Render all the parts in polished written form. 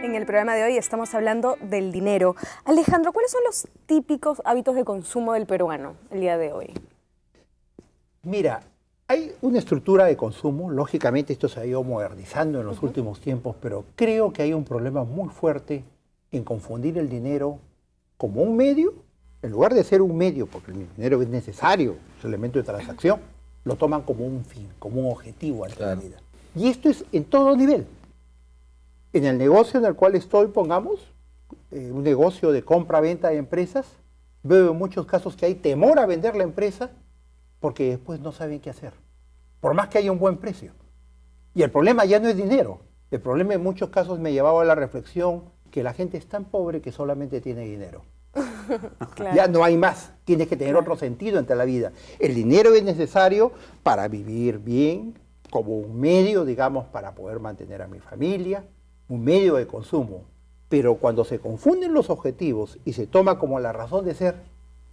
En el programa de hoy estamos hablando del dinero. Alejandro, ¿cuáles son los típicos hábitos de consumo del peruano el día de hoy? Mira, hay una estructura de consumo, lógicamente esto se ha ido modernizando en los últimos tiempos, pero creo que hay un problema muy fuerte en confundir el dinero como un medio, en lugar de ser un medio, porque el dinero es necesario, es un elemento de transacción, lo toman como un fin, como un objetivo ante la vida. Y esto es en todo nivel. En el negocio en el cual estoy, pongamos, un negocio de compra-venta de empresas, veo en muchos casos que hay temor a vender la empresa porque después no saben qué hacer, por más que haya un buen precio. Y el problema ya no es dinero, el problema en muchos casos me llevaba a la reflexión que la gente es tan pobre que solamente tiene dinero. Claro. Ya no hay más, tienes que tener otro sentido entre la vida. El dinero es necesario para vivir bien, como un medio, digamos, para poder mantener a mi familia, un medio de consumo. Pero cuando se confunden los objetivos y se toma como la razón de ser,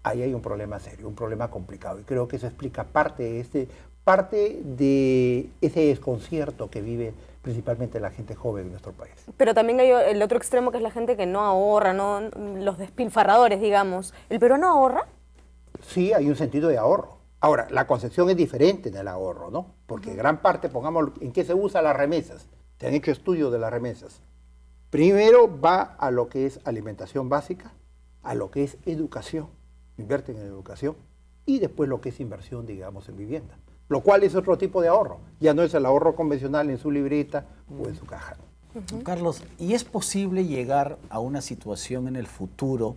ahí hay un problema serio, un problema complicado. Y creo que eso explica parte de ese desconcierto que vive principalmente la gente joven en nuestro país. Pero también hay el otro extremo, que es la gente que no ahorra, ¿no? Los despilfarradores, digamos. ¿El peruano ahorra? Sí, hay un sentido de ahorro. Ahora, la concepción es diferente en el ahorro, ¿no? Porque gran parte, pongamos, ¿en qué se usan las remesas? Se han hecho estudios de las remesas. Primero va a lo que es alimentación básica, a lo que es educación, invierten en educación, y después lo que es inversión, digamos, en vivienda. Lo cual es otro tipo de ahorro. Ya no es el ahorro convencional en su libreta o en su caja. Carlos, ¿y es posible llegar a una situación en el futuro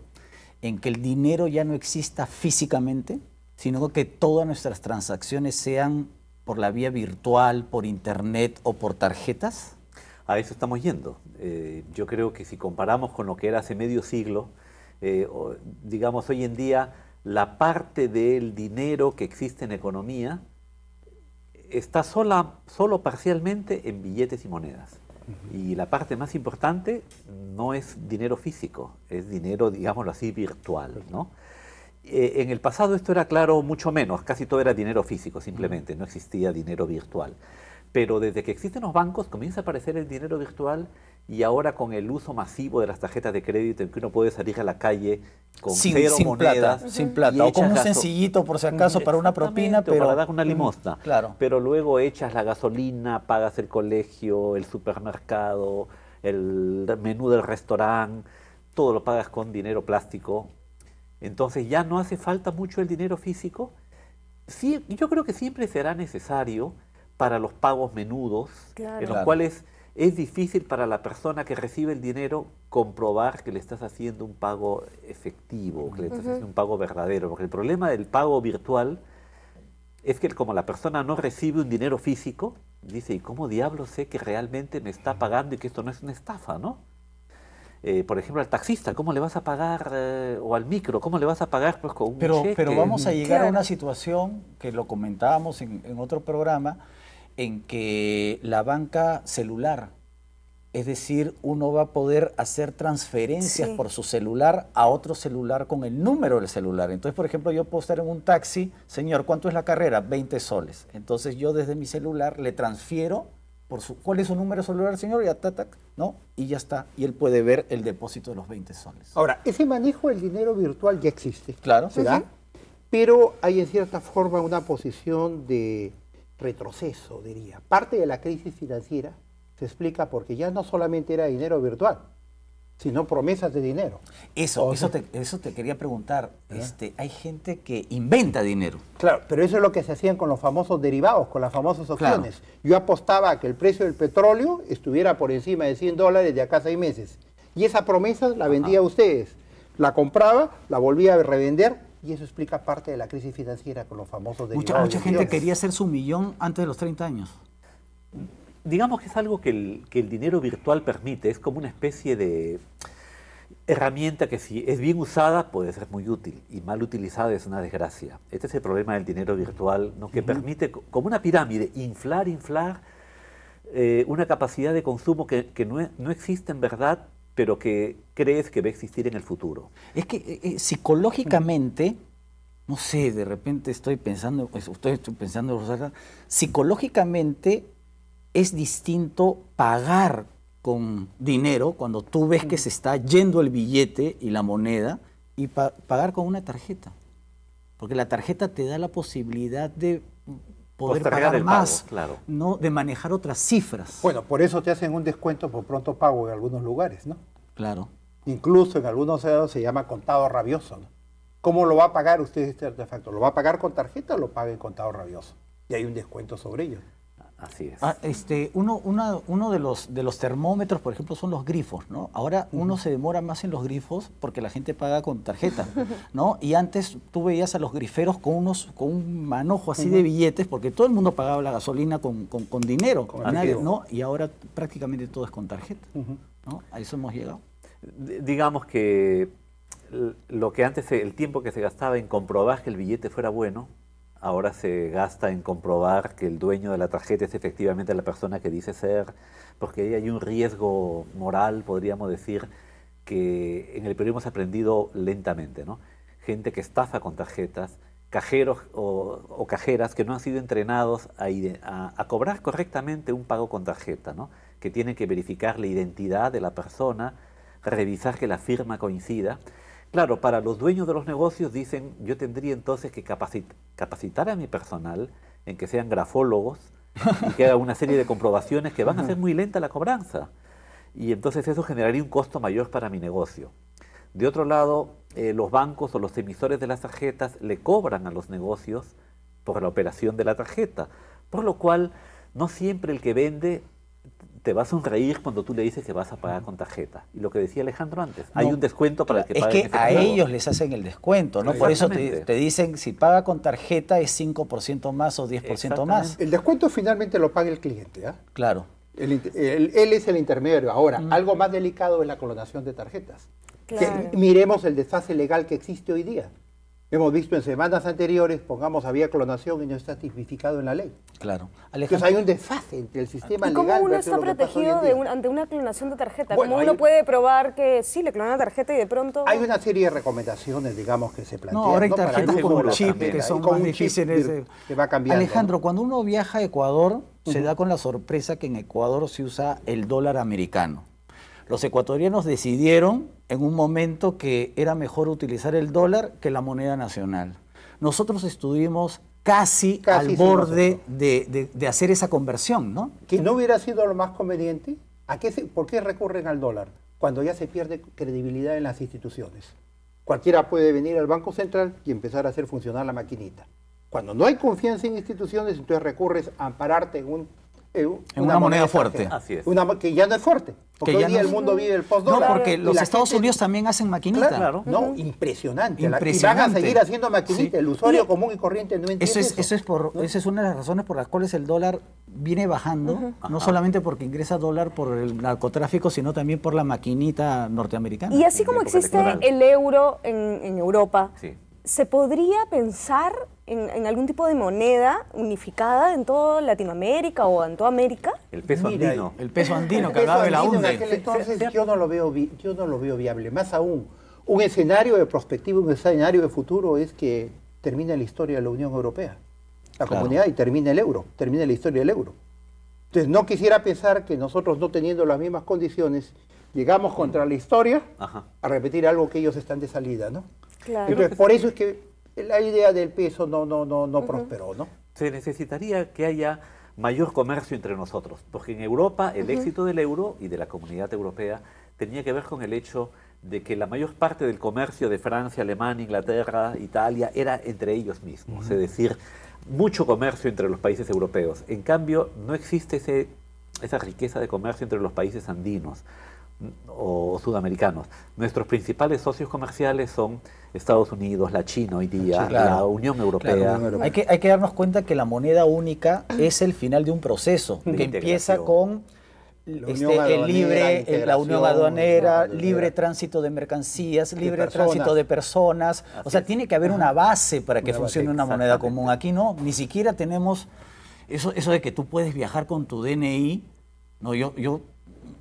en que el dinero ya no exista físicamente, sino que todas nuestras transacciones sean por la vía virtual, por internet o por tarjetas? A eso estamos yendo. Yo creo que si comparamos con lo que era hace medio siglo, digamos hoy en día, la parte del dinero que existe en economía está solo parcialmente en billetes y monedas. Y la parte más importante no es dinero físico, es dinero, digámoslo así, virtual, ¿no? En el pasado esto era claro mucho menos, casi todo era dinero físico simplemente, no existía dinero virtual. Pero desde que existen los bancos comienza a aparecer el dinero virtual, y ahora con el uso masivo de las tarjetas de crédito en que uno puede salir a la calle con cero monedas. Sin plata, o con un sencillito por si acaso para una propina, pero para dar una limosna. Claro. Pero luego echas la gasolina, pagas el colegio, el supermercado, el menú del restaurante, todo lo pagas con dinero plástico. Entonces ya no hace falta mucho el dinero físico. Sí, yo creo que siempre será necesario para los pagos menudos, en los cuales es difícil para la persona que recibe el dinero comprobar que le estás haciendo un pago efectivo, que le estás haciendo un pago verdadero. Porque el problema del pago virtual es que como la persona no recibe un dinero físico, dice, ¿y cómo diablos sé que realmente me está pagando y que esto no es una estafa, ¿no? Por ejemplo, al taxista, ¿cómo le vas a pagar? O al micro, ¿cómo le vas a pagar? Pues con un cheque. Pero vamos a llegar a una situación que lo comentábamos en otro programa, en que la banca celular, es decir, uno va a poder hacer transferencias por su celular a otro celular con el número del celular. Entonces, por ejemplo, yo puedo estar en un taxi, señor, ¿cuánto es la carrera? 20 soles. Entonces yo desde mi celular le transfiero, ¿cuál es su número de celular, señor? Y, ¿no? Y ya está. Y él puede ver el depósito de los 20 soles. Ahora, ese manejo del dinero virtual ya existe. Claro. ¿Se da? Pero hay en cierta forma una posición de retroceso, diría. Parte de la crisis financiera se explica porque ya no solamente era dinero virtual, sino promesas de dinero. Eso te quería preguntar. Hay gente que inventa dinero. Claro, pero eso es lo que se hacían con los famosos derivados, con las famosas opciones. Claro. Yo apostaba a que el precio del petróleo estuviera por encima de $100 de acá a 6 meses. Y esa promesa la vendía a ustedes. La compraba, la volvía a revender. Y eso explica parte de la crisis financiera con los famosos derivados. Mucha gente quería hacer su millón antes de los 30 años. Digamos que es algo que el dinero virtual permite, es como una especie de herramienta que si es bien usada puede ser muy útil y mal utilizada es una desgracia. Este es el problema del dinero virtual, ¿no? Que permite, como una pirámide, inflar una capacidad de consumo que no existe en verdad, pero que crees que va a existir en el futuro. Es que psicológicamente, no sé, de repente estoy pensando, psicológicamente es distinto pagar con dinero cuando tú ves que se está yendo el billete y la moneda y pagar con una tarjeta. Porque la tarjeta te da la posibilidad de poder Postergar pagar el pago, más, claro. ¿no? De manejar otras cifras. Bueno, por eso te hacen un descuento por pronto pago en algunos lugares, ¿no? Claro. Incluso en algunos lados se llama contado rabioso, ¿no? ¿Cómo lo va a pagar usted este artefacto? ¿Lo va a pagar con tarjeta o lo paga en contado rabioso? Y hay un descuento sobre ello. Así es. Uno de los termómetros, por ejemplo, son los grifos, ¿no? Ahora uno se demora más en los grifos porque la gente paga con tarjeta, ¿no? Y antes tú veías a los griferos con un manojo así de billetes porque todo el mundo pagaba la gasolina con dinero, Con nadie, efectivo. ¿no? Y ahora prácticamente todo es con tarjeta, ¿no? A eso hemos llegado. Digamos que lo que antes, el tiempo que se gastaba en comprobar que el billete fuera bueno, ahora se gasta en comprobar que el dueño de la tarjeta es efectivamente la persona que dice ser, porque ahí hay un riesgo moral, podríamos decir, que en el Perú hemos aprendido lentamente, ¿no? Gente que estafa con tarjetas, cajeros o cajeras que no han sido entrenados a cobrar correctamente un pago con tarjeta, ¿no? Que tienen que verificar la identidad de la persona, revisar que la firma coincida. Claro, para los dueños de los negocios dicen, yo tendría entonces que capacitar a mi personal en que sean grafólogos y que haga una serie de comprobaciones que van a hacer muy lenta la cobranza. Y entonces eso generaría un costo mayor para mi negocio. De otro lado, los bancos o los emisores de las tarjetas le cobran a los negocios por la operación de la tarjeta, por lo cual no siempre el que vende te va a sonreír cuando tú le dices que vas a pagar con tarjeta. Y lo que decía Alejandro antes, hay un descuento para el que Es paga que en a efectivo. ellos les hacen el descuento, ¿no? Por eso Exactamente. te dicen, si paga con tarjeta es 5% más o 10% más. El descuento finalmente lo paga el cliente, ¿ah? Claro. Él es el intermediario. Ahora, algo más delicado es la clonación de tarjetas. Claro. Que miremos el desfase legal que existe hoy día. Hemos visto en semanas anteriores, pongamos, había clonación y no está tipificado en la ley. Claro. Entonces hay un desfase entre el sistema ¿Y cómo legal uno versus está lo que pasa hoy protegido en día. ante una clonación de tarjeta? Bueno, ¿Cómo hay- uno puede probar que sí, le clonan la tarjeta y de pronto... Hay una serie de recomendaciones, digamos, que se plantean. No, ahora hay Para tarjetas grupos con de chip tarjeta, que son con más un chip difíciles. que va cambiando. Alejandro, ¿no? cuando uno viaja a Ecuador, se da con la sorpresa que en Ecuador se usa el dólar americano. Los ecuatorianos decidieron en un momento que era mejor utilizar el dólar que la moneda nacional. Nosotros estuvimos casi al sí, borde nosotros. de hacer esa conversión, ¿no? Que no hubiera sido lo más conveniente. ¿Por qué recurren al dólar? Cuando ya se pierde credibilidad en las instituciones. Cualquiera puede venir al Banco Central y empezar a hacer funcionar la maquinita. Cuando no hay confianza en instituciones, entonces recurres a ampararte en una moneda extranjera. fuerte. Así es. Que ya no es fuerte. Porque Que hoy ya día no el es- mundo vive el No, post-dólar. porque y los la Estados gente- Unidos también hacen maquinita. Claro. No, impresionante. Y van a Impresionante. seguir haciendo maquinita. Sí. El usuario Y- común y corriente no entiende Esa eso. es una de las razones por las cuales el dólar viene bajando, no solamente porque ingresa dólar por el narcotráfico, sino también por la maquinita norteamericana. Y así en como época existe electoral. el euro en Europa, Sí. ¿se podría pensar en algún tipo de moneda unificada en toda Latinoamérica o en toda América? El peso Mira, andino. El peso andino que Eso hablaba de la andino en UNDE. aquel entonces yo no lo veo viable. Más aún, un escenario de perspectiva, un escenario de futuro es que termine la historia de la Unión Europea, la Claro. comunidad, y termine el euro, termine la historia del euro. Entonces no quisiera pensar que nosotros, no teniendo las mismas condiciones, llegamos contra la historia Ajá. a repetir algo que ellos están de salida, ¿no? Claro. Entonces, por eso es que la idea del peso no prosperó, ¿no? Se necesitaría que haya mayor comercio entre nosotros, porque en Europa el éxito del euro y de la comunidad europea tenía que ver con el hecho de que la mayor parte del comercio de Francia, Alemania, Inglaterra, Italia era entre ellos mismos, es decir, mucho comercio entre los países europeos. En cambio, no existe esa riqueza de comercio entre los países andinos o sudamericanos. Nuestros principales socios comerciales son Estados Unidos, la China hoy día, Sí, claro. la Unión Europea. Claro. Hay que darnos cuenta que la moneda única es el final de un proceso De que empieza integración. con La unión aduanera, la unión integración, aduanera, la libre tránsito de mercancías, libre personas. tránsito de personas. O sea, tiene que haber una base para que Una base, funcione una moneda exactamente. común. Aquí no, ni siquiera tenemos eso de que tú puedes viajar con tu DNI. No, yo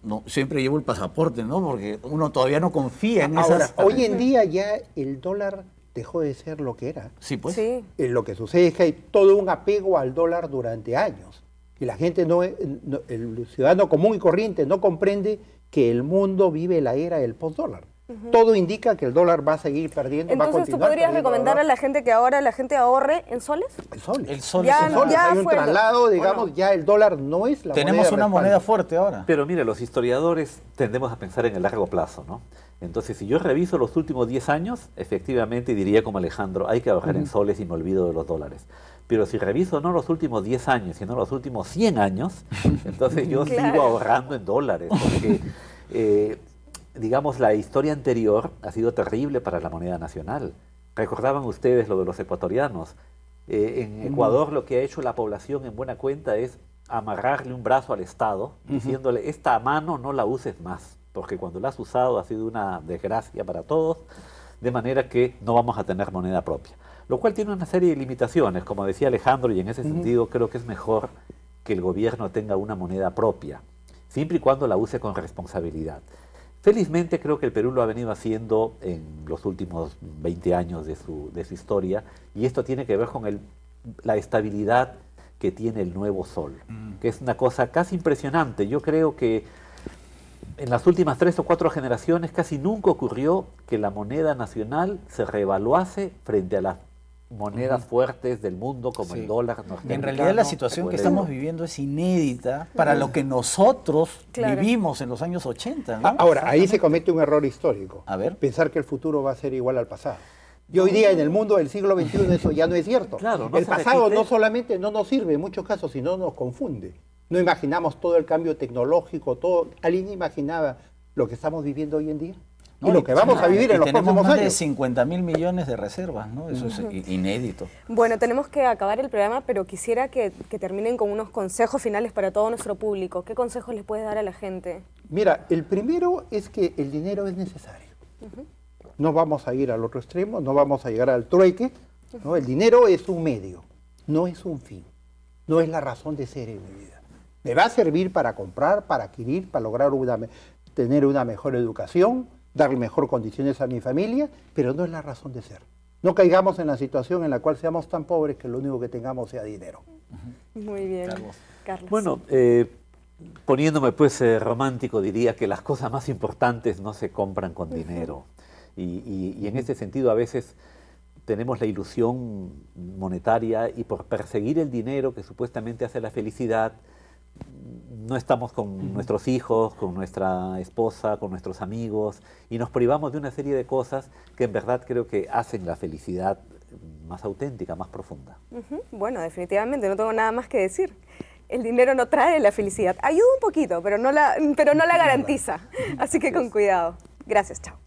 no, siempre llevo el pasaporte, ¿no? Porque uno todavía no confía en Ahora, esas. hoy en día ya el dólar dejó de ser lo que era. Sí, pues. Sí. Lo que sucede es que hay todo un apego al dólar durante años. Y la gente el ciudadano común y corriente no comprende que el mundo vive la era del postdólar. Todo indica que el dólar va a seguir perdiendo, va a Entonces, ¿tú continuar podrías perdiendo recomendar a valor. la gente que ahora la gente ahorre en soles? El sol. El sol Ya es no, una- ya Hay un fue, traslado, digamos, bueno. ya el dólar no es la Tenemos una de moneda respaldo. fuerte ahora. Pero mire, los historiadores tendemos a pensar en el largo plazo, ¿no? Entonces, si yo reviso los últimos 10 años, efectivamente diría como Alejandro, hay que ahorrar en soles y me olvido de los dólares. Pero si reviso no los últimos 10 años, sino los últimos 100 años, entonces yo Claro. sigo ahorrando en dólares, porque, digamos, la historia anterior ha sido terrible para la moneda nacional. Recordaban ustedes lo de los ecuatorianos. En Ecuador lo que ha hecho la población en buena cuenta es amarrarle un brazo al Estado, diciéndole, esta mano no la uses más, porque cuando la has usado ha sido una desgracia para todos, de manera que no vamos a tener moneda propia. Lo cual tiene una serie de limitaciones, como decía Alejandro, y en ese sentido creo que es mejor que el gobierno tenga una moneda propia, siempre y cuando la use con responsabilidad. Felizmente creo que el Perú lo ha venido haciendo en los últimos 20 años de su historia, y esto tiene que ver con la estabilidad que tiene el nuevo sol, que es una cosa casi impresionante. Yo creo que en las últimas 3 o 4 generaciones casi nunca ocurrió que la moneda nacional se revaluase frente a las monedas fuertes del mundo como Sí. el dólar norteamericano. En realidad la situación o que el estamos euro. viviendo es inédita para lo que nosotros Claro. vivimos en los años 80, ¿no? Ahora, ahí se comete un error histórico. A ver. Pensar que el futuro va a ser igual al pasado. Y hoy día en el mundo del siglo XXI eso ya no es cierto. Claro, no el se pasado repite. no solamente no nos sirve en muchos casos, sino nos confunde. No imaginamos todo el cambio tecnológico, todo. ¿Alguien imaginaba lo que estamos viviendo hoy en día? No, y lo que vamos a vivir en los tenemos próximos más de años. 50.000 millones de reservas, ¿no? Eso es inédito. Bueno, tenemos que acabar el programa, pero quisiera que terminen con unos consejos finales para todo nuestro público. ¿Qué consejos les puedes dar a la gente? Mira, el primero es que el dinero es necesario. No vamos a ir al otro extremo, no vamos a llegar al trueque. ¿no? El dinero es un medio, no es un fin. No es la razón de ser en mi vida. Me va a servir para comprar, para adquirir, para lograr tener una mejor educación, darle mejor condiciones a mi familia, pero no es la razón de ser. No caigamos en la situación en la cual seamos tan pobres que lo único que tengamos sea dinero. Muy bien, Carlos. Carlos. Bueno, poniéndome pues romántico, diría que las cosas más importantes no se compran con dinero. Y en ese sentido a veces tenemos la ilusión monetaria y por perseguir el dinero que supuestamente hace la felicidad, no estamos con nuestros hijos, con nuestra esposa, con nuestros amigos y nos privamos de una serie de cosas que en verdad creo que hacen la felicidad más auténtica, más profunda. Bueno, definitivamente no tengo nada más que decir. El dinero no trae la felicidad. Ayuda un poquito, pero no la garantiza. Así que con cuidado. Gracias, chao.